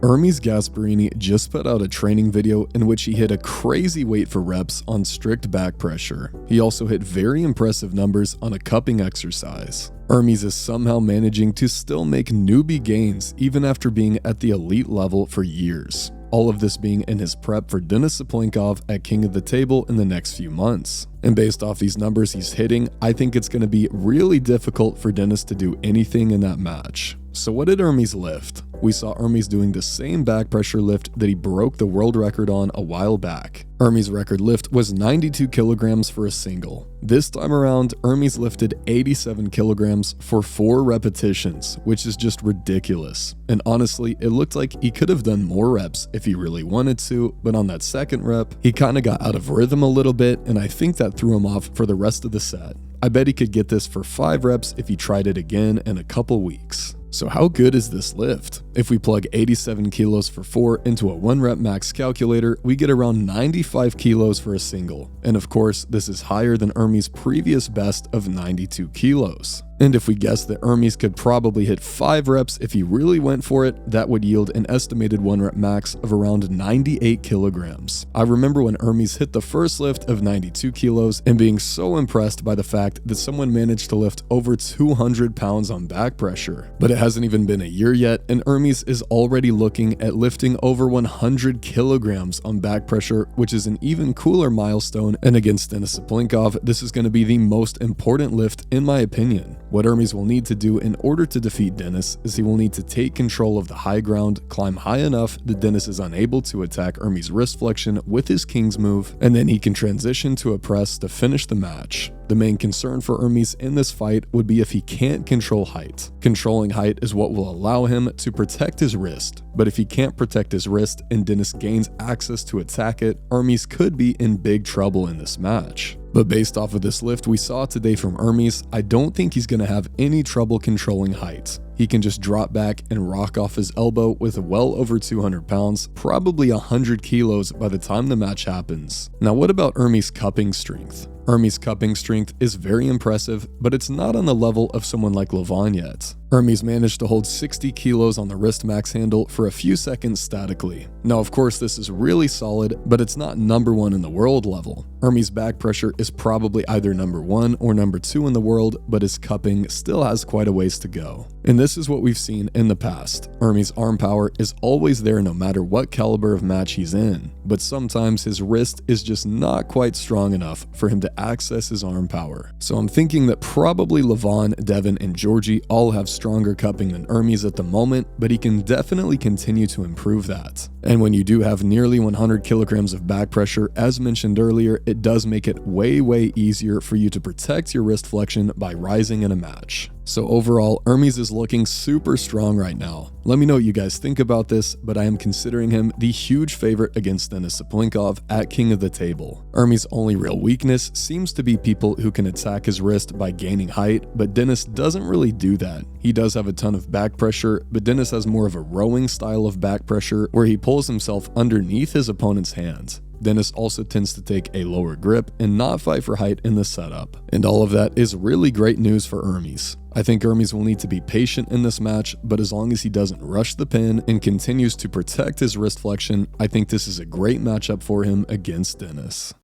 Ermes Gasparini just put out a training video in which he hit a crazy weight for reps on strict back pressure. He also hit very impressive numbers on a cupping exercise. Ermes is somehow managing to still make newbie gains even after being at the elite level for years. All of this being in his prep for Denis at King of the Table in the next few months. And based off these numbers he's hitting, I think it's going to be really difficult for Denis to do anything in that match. So what did Ermes lift? We saw Ermes doing the same back pressure lift that he broke the world record on a while back. Ermes' record lift was 92 kilograms for a single. This time around, Ermes lifted 87 kilograms for 4 repetitions, which is just ridiculous. And honestly, it looked like he could have done more reps if he really wanted to, but on that second rep, he kind of got out of rhythm a little bit, and I think that threw him off for the rest of the set. I bet he could get this for 5 reps if he tried it again in a couple weeks. So how good is this lift? If we plug 87 kilos for 4 into a 1 rep max calculator, we get around 95 kilos for a single. And of course, this is higher than Ermes' previous best of 92 kilos. And if we guess that Ermes could probably hit 5 reps if he really went for it, that would yield an estimated 1 rep max of around 98 kilograms. I remember when Ermes hit the first lift of 92 kilos and being so impressed by the fact that someone managed to lift over 200 pounds on back pressure. But it hasn't even been a year yet, and Ermes is already looking at lifting over 100 kilograms on back pressure, which is an even cooler milestone. And against Denis, this is going to be the most important lift in my opinion. What Ermes will need to do in order to defeat Denis is he will need to take control of the high ground, climb high enough that Denis is unable to attack Ermes' wrist flexion with his king's move, and then he can transition to a press to finish the match. The main concern for Ermes in this fight would be if he can't control height. Controlling height is what will allow him to protect his wrist, but if he can't protect his wrist and Denis gains access to attack it, Ermes could be in big trouble in this match. But based off of this lift we saw today from Ermes, I don't think he's going to have any trouble controlling height. He can just drop back and rock off his elbow with well over 200 pounds, probably 100 kilos by the time the match happens. Now what about Ermes' cupping strength? Ermes' cupping strength is very impressive, but it's not on the level of someone like Lavon yet. Ermes managed to hold 60 kilos on the wrist max handle for a few seconds statically. Now of course this is really solid, but it's not number 1 in the world level. Ermes' back pressure is probably either number 1 or number 2 in the world, but his cupping still has quite a ways to go. And this is what we've seen in the past. Ermes' arm power is always there no matter what caliber of match he's in, but sometimes his wrist is just not quite strong enough for him to access his arm power. So I'm thinking that probably Lavon, Devin, and Georgie all have stronger cupping than Ermes at the moment, but he can definitely continue to improve that. And when you do have nearly 100 kilograms of back pressure, as mentioned earlier, it does make it way easier for you to protect your wrist flexion by rising in a match. So overall, Ermes is looking super strong right now. Let me know what you guys think about this, but I am considering him the huge favorite against Denis at King of the Table. Ermes' only real weakness seems to be people who can attack his wrist by gaining height, but Denis doesn't really do that. He does have a ton of back pressure, but Denis has more of a rowing style of back pressure where he pulls himself underneath his opponent's hands. Denis also tends to take a lower grip and not fight for height in the setup. And all of that is really great news for Ermes. I think Ermes will need to be patient in this match, but as long as he doesn't rush the pin and continues to protect his wrist flexion, I think this is a great matchup for him against Denis.